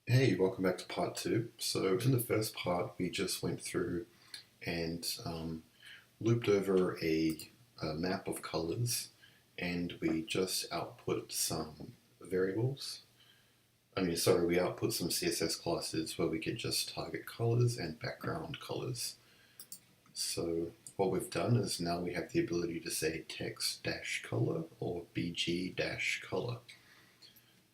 Hey, welcome back to part two. So in the first part, we just went through and looped over a map of colors, and we just output some variables. We output some CSS classes where we could just target colors and background colors. So what we've done is now we have the ability to say text-color or bg-color.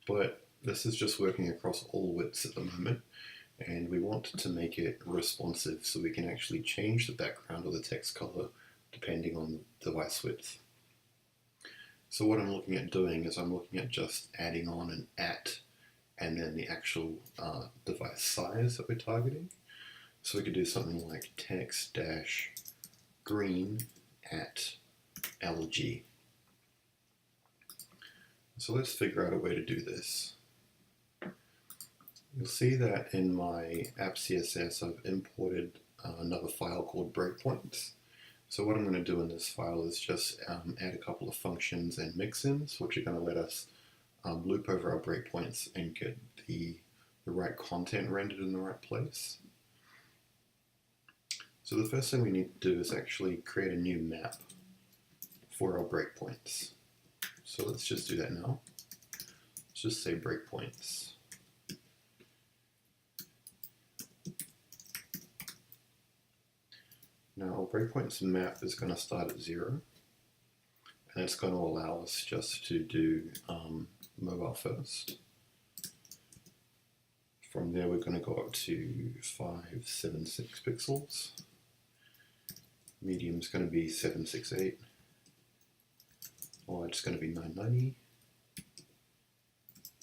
But this is just working across all widths at the moment, and we want to make it responsive so we can actually change the background or the text color depending on the device width. So what I'm looking at doing is I'm looking at just adding on an at and then the actual device size that we're targeting. So we could do something like text-green at LG. So let's figure out a way to do this. You'll see that in my app CSS I've imported another file called breakpoints. So what I'm going to do in this file is just add a couple of functions and mixins, which are going to let us loop over our breakpoints and get the right content rendered in the right place. So the first thing we need to do is actually create a new map for our breakpoints. So let's just do that now. Let's just say breakpoints. Now our breakpoints map is going to start at 0, and it's going to allow us just to do mobile first. From there we're going to go up to 576 pixels. Medium is going to be 768. Large is going to be 990.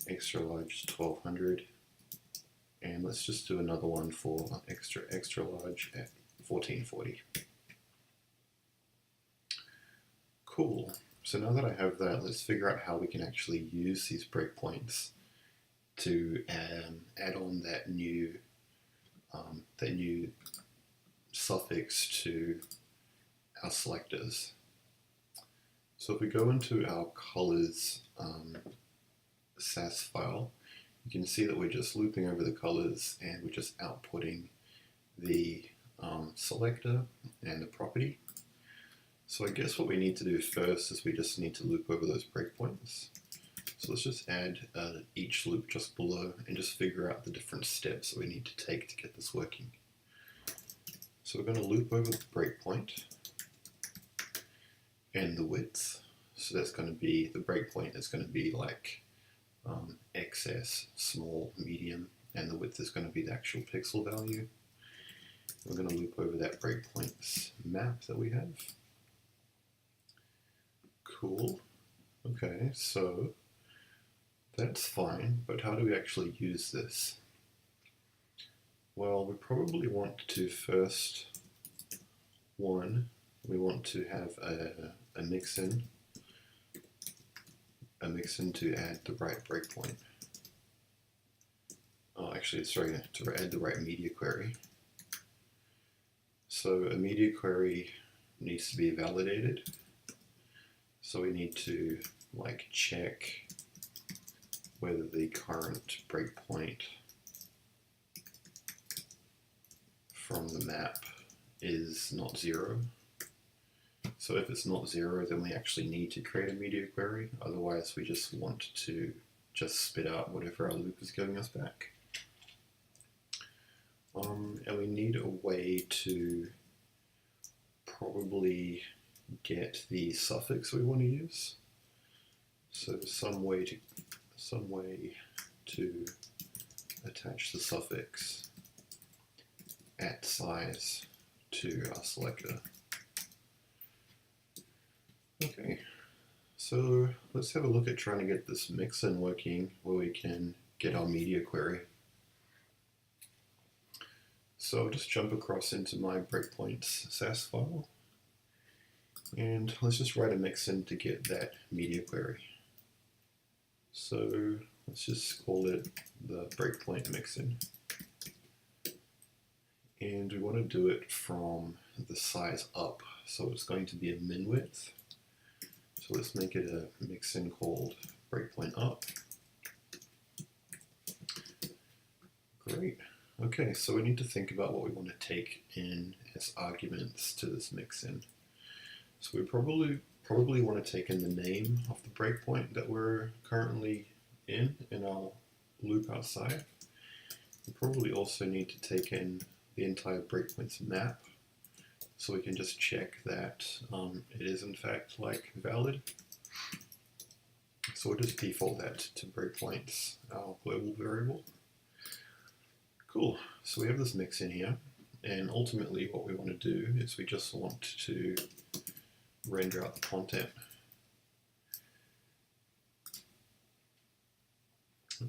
Extra large is 1200. And let's just do another one for extra large at 1440. Cool. So now that I have that, let's figure out how we can actually use these breakpoints to add on that new suffix to our selectors. So if we go into our colors Sass file, you can see that we're just looping over the colors and we're just outputting the selector and the property. So I guess what we need to do first is we just need to loop over those breakpoints. So let's just add each loop just below and just figure out the different steps that we need to take to get this working. So we're going to loop over the breakpoint and the width. So that's going to be, the breakpoint is going to be like XS, small, medium, and the width is going to be the actual pixel value. We're going to loop over that breakpoints map that we have. Cool. Okay, so that's fine, but how do we actually use this? Well, we probably want to first, we want to have a mixin to add the right breakpoint. Oh, actually, sorry, to add the right media query. So a media query needs to be validated. So we need to check whether the current breakpoint from the map is not 0. So if it's not 0, then we actually need to create a media query. Otherwise, we just want to just spit out whatever our loop is giving us back. And we need a way to probably get the suffix we want to use. So some way to attach the suffix at size to our selector. Okay, so let's have a look at trying to get this mixin working where we can get our media query. So I'll just jump across into my breakpoints Sass file, and let's just write a mixin to get that media query. So let's just call it the breakpoint mixin. And we want to do it from the size up, so it's going to be a min width. So let's make it a mixin called breakpoint up. Great. Okay, so we need to think about what we want to take in as arguments to this mixin. So we probably want to take in the name of the breakpoint that we're currently in our loop outside. We probably also need to take in the entire breakpoints map, so we can just check that it is in fact like valid. So we'll just default that to breakpoints, our global variable. Cool, so we have this mixin here, and ultimately what we want to do is we just want to render out the content.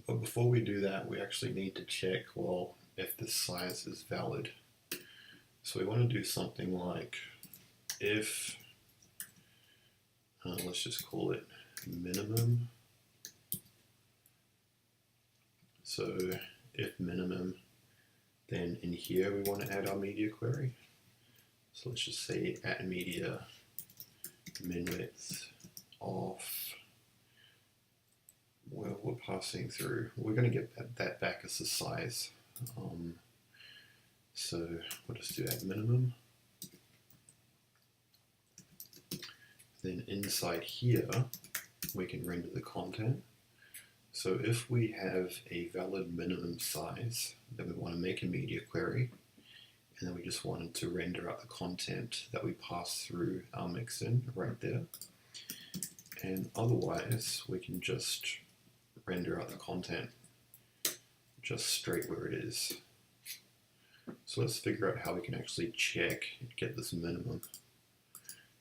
But before we do that, we actually need to check, well, if this size is valid. So we want to do something like if, let's just call it minimum. So if minimum, then in here we want to add our media query. So let's just say at media min width of, well, we're passing through, we're going to get that back as the size. So we'll just do at minimum. Then inside here, we can render the content. So if we have a valid minimum size, then we want to make a media query, and then we just wanted to render out the content that we pass through our mixin right there. And otherwise, we can just render out the content just straight where it is. So let's figure out how we can actually check and get this minimum.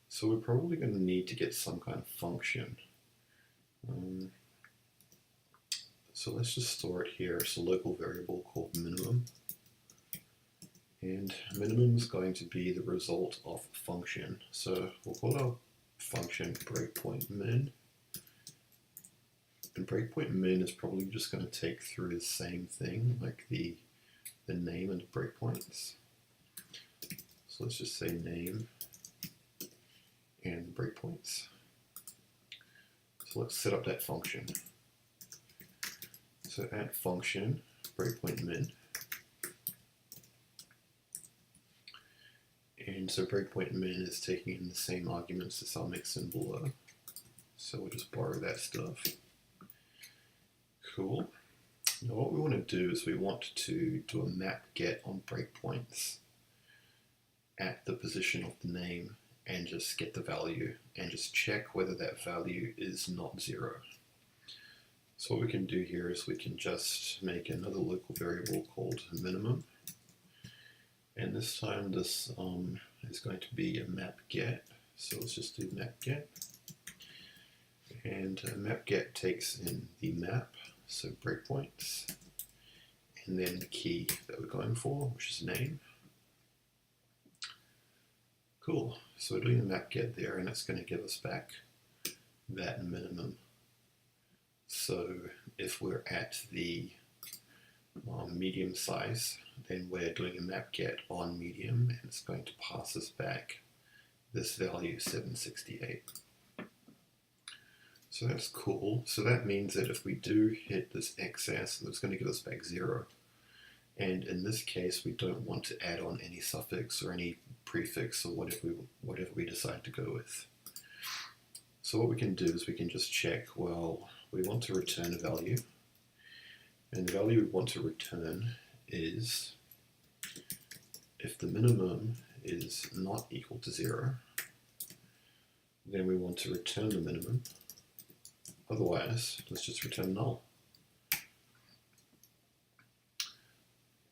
So we're probably going to need to get some kind of function. So let's just store it here. It's a local variable called minimum. And minimum is going to be the result of a function. So we'll call our function breakpoint min. And breakpoint min is probably just going to take through the same thing, like the name and the breakpoints. So let's just say name and breakpoints. So let's set up that function. So add function breakpoint min. And so breakpoint min is taking in the same arguments as our mixin below. So we'll just borrow that stuff. Cool. Now what we want to do is we want to do a map get on breakpoints at the position of the name and just get the value and just check whether that value is not 0. So what we can do here is we can just make another local variable called minimum. And this time this is going to be a map get. So let's just do map get. And map get takes in the map, so breakpoints, and then the key that we're going for, which is name. Cool, so we're doing the map get there, and it's going to give us back that minimum. So if we're at the medium size, then we're doing a map get on medium, and it's going to pass us back this value 768. So that's cool. So that means that if we do hit this excess, it's going to give us back 0. And in this case, we don't want to add on any suffix or any prefix or whatever we decide to go with. So what we can do is we can just check, well, we want to return a value. And the value we want to return is if the minimum is not equal to 0, then we want to return the minimum. Otherwise, let's just return null.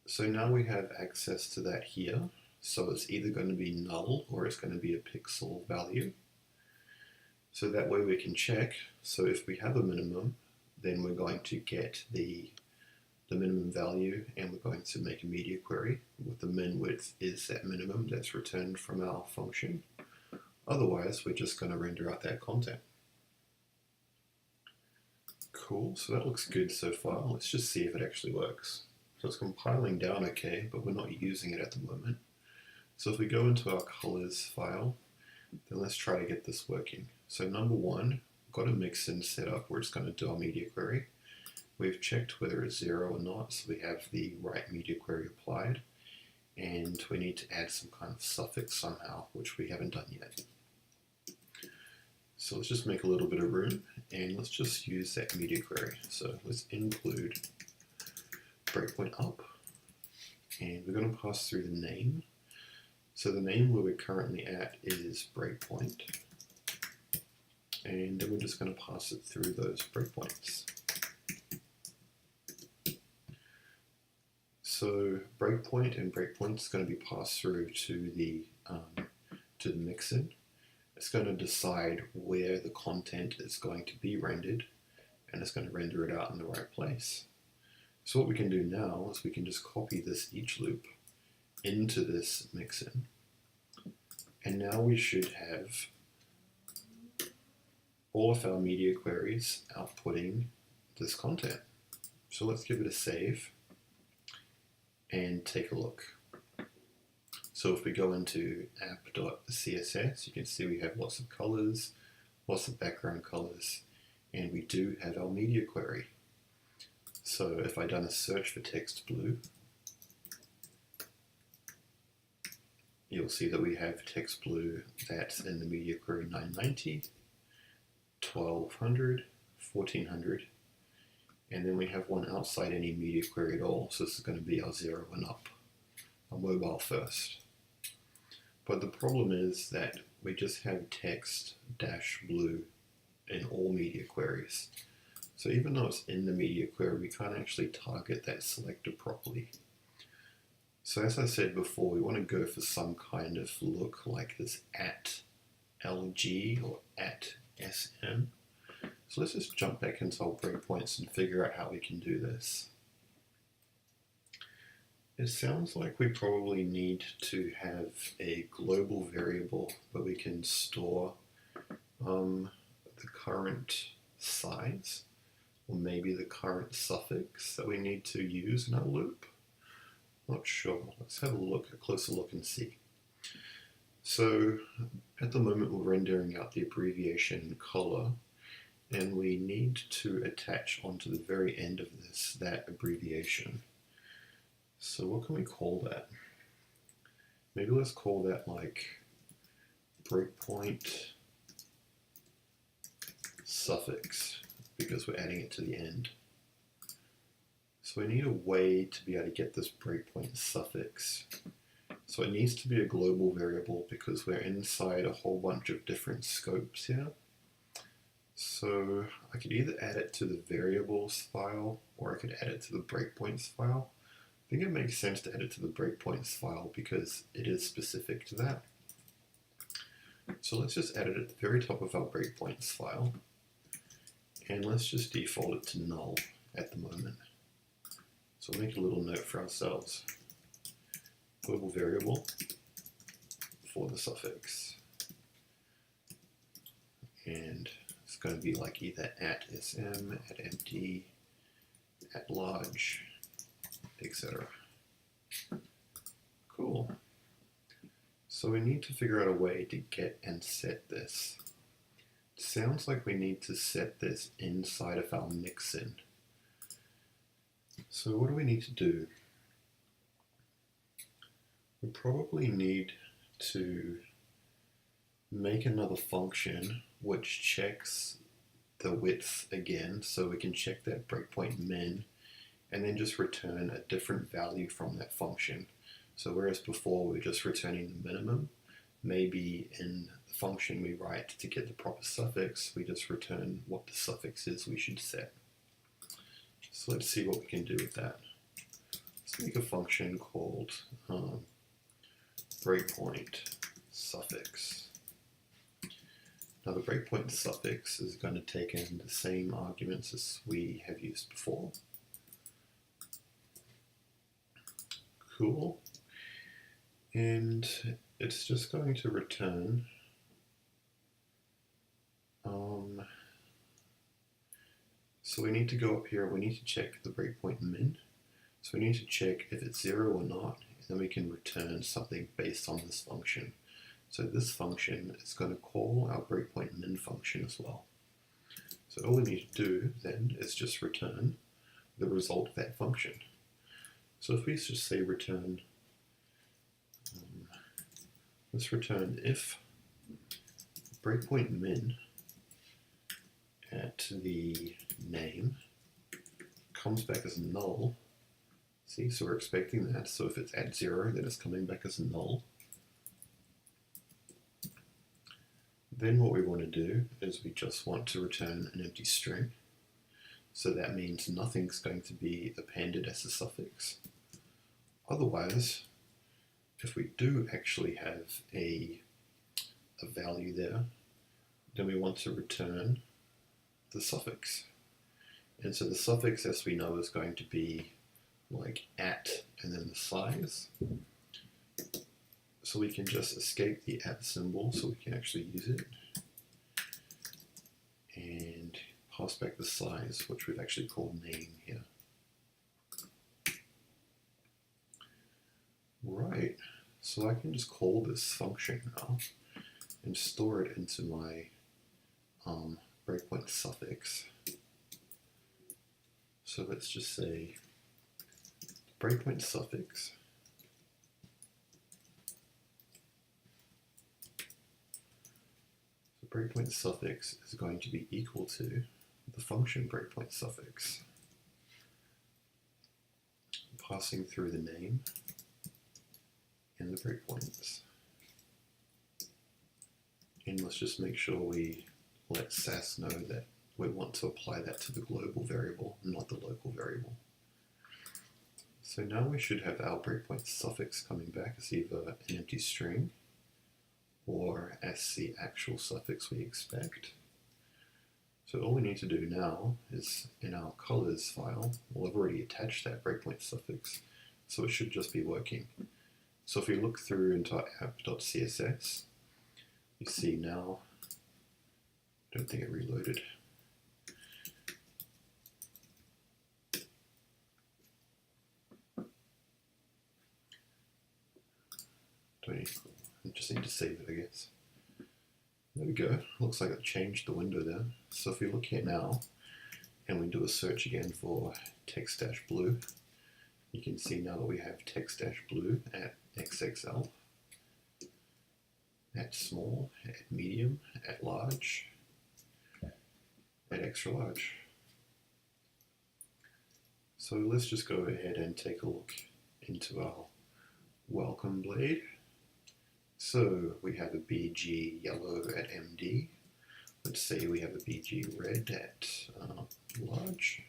So now we have access to that here. So it's either going to be null or it's going to be a pixel value. So that way we can check. So if we have a minimum, then we're going to get the minimum value, and we're going to make a media query with the min width is that minimum that's returned from our function. Otherwise, we're just going to render out that content. Cool, so that looks good so far. Let's just see if it actually works. So it's compiling down okay, but we're not using it at the moment. So if we go into our colors file, then let's try to get this working. So number one, we've got a mixin set up where it's going to do our media query. we've checked whether it's 0 or not, so we have the right media query applied, and we need to add some kind of suffix somehow, which we haven't done yet. So let's just make a little bit of room, and let's just use that media query. So let's include breakpoint up, and we're going to pass through the name. So the name where we're currently at is breakpoint, and then we're just going to pass it through those breakpoints. So breakpoint and breakpoint is going to be passed through to the mixin. It's going to decide where the content is going to be rendered, and it's going to render it out in the right place. So what we can do now is we can just copy this each loop into this mixin, and now we should have all of our media queries outputting this content. So let's give it a save and take a look. So if we go into app.css, you can see we have lots of colors, lots of background colors, and we do have our media query. So if I done a search for text blue, you'll see that we have text blue that's in the media query 990, 1200, 1400, and then we have one outside any media query at all, so this is going to be our 0 and up, our mobile first. But the problem is that we just have text dash blue in all media queries. So even though it's in the media query, we can't actually target that selector properly. So as I said before, we want to go for some kind of look like this at LG or at SM. So let's just jump back into our breakpoints and figure out how we can do this. It sounds like we probably need to have a global variable where we can store the current size, or maybe the current suffix that we need to use in our loop. Not sure. Let's have a closer look and see. So at the moment we're rendering out the abbreviation color, and we need to attach onto the very end of this that abbreviation. So what can we call that? Maybe let's call that like breakpoint suffix, because we're adding it to the end. So we need a way to be able to get this breakpoint suffix. So it needs to be a global variable because we're inside a whole bunch of different scopes here. So I could either add it to the variables file, or I could add it to the breakpoints file. I think it makes sense to add it to the breakpoints file because it is specific to that. So let's just add it at the very top of our breakpoints file, and let's just default it to null at the moment. So we'll make a little note for ourselves. Global variable for the suffix. And it's going to be like either at sm, at empty, at large, etc. Cool. So we need to figure out a way to get and set this. It sounds like we need to set this inside of our mixin. So what do we need to do? We probably need to make another function which checks the width again, so we can check that breakpoint min, and then just return a different value from that function. So whereas before we were just returning the minimum, maybe in the function we write to get the proper suffix, we just return what the suffix is we should set. So let's see what we can do with that. Let's make a function called breakpoint suffix. Now the breakpoint suffix is going to take in the same arguments as we have used before. Cool. And it's just going to return so we need to go up here, we need to check the breakpoint min. So we need to check if it's 0 or not, and then we can return something based on this function. So this function is going to call our breakpoint min function as well. So all we need to do then is just return the result of that function. So if we just say return, let's return if breakpoint min at the name comes back as null. See, so we're expecting that. So if it's at 0, then it's coming back as null. Then what we want to do is we just want to return an empty string. So that means nothing's going to be appended as a suffix. Otherwise, if we do actually have a value there, then we want to return the suffix. And so the suffix, as we know, is going to be like at and then the size. So we can just escape the at symbol so we can actually use it. And pass back the size, which we've actually called name here. Right, so I can just call this function now and store it into my breakpoint suffix. So let's just say breakpoint suffix breakpoint suffix is going to be equal to the function breakpoint suffix, passing through the name and the breakpoints. And let's just make sure we let Sass know that we want to apply that to the global variable, not the local variable. So now we should have our breakpoint suffix coming back as either an empty string or as the actual suffix we expect. So all we need to do now is in our colors file, we'll have already attached that breakpoint suffix, so it should just be working. So if we look through into our app.css, you see now, I don't think it reloaded. I just need to save it, I guess. There we go. Looks like it changed the window there. So if we look here now, and we do a search again for text-blue, you can see now that we have text-blue at XXL, at small, at medium, at large, at extra large. So let's just go ahead and take a look into our welcome blade. So we have a BG yellow at MD. Let's say we have a BG red at large,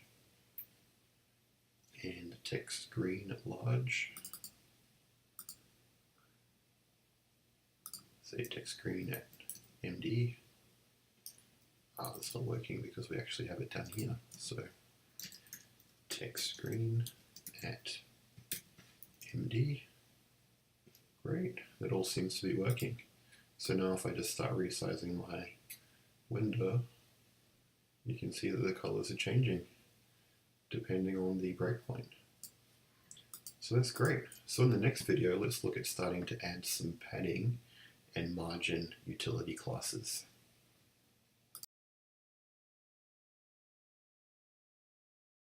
and text green at large. Say text green at MD. That's not working because we actually have it down here. So text green at MD. Great, that all seems to be working. So now if I just start resizing my window, you can see that the colors are changing depending on the breakpoint. So that's great. So in the next video, let's look at starting to add some padding and margin utility classes.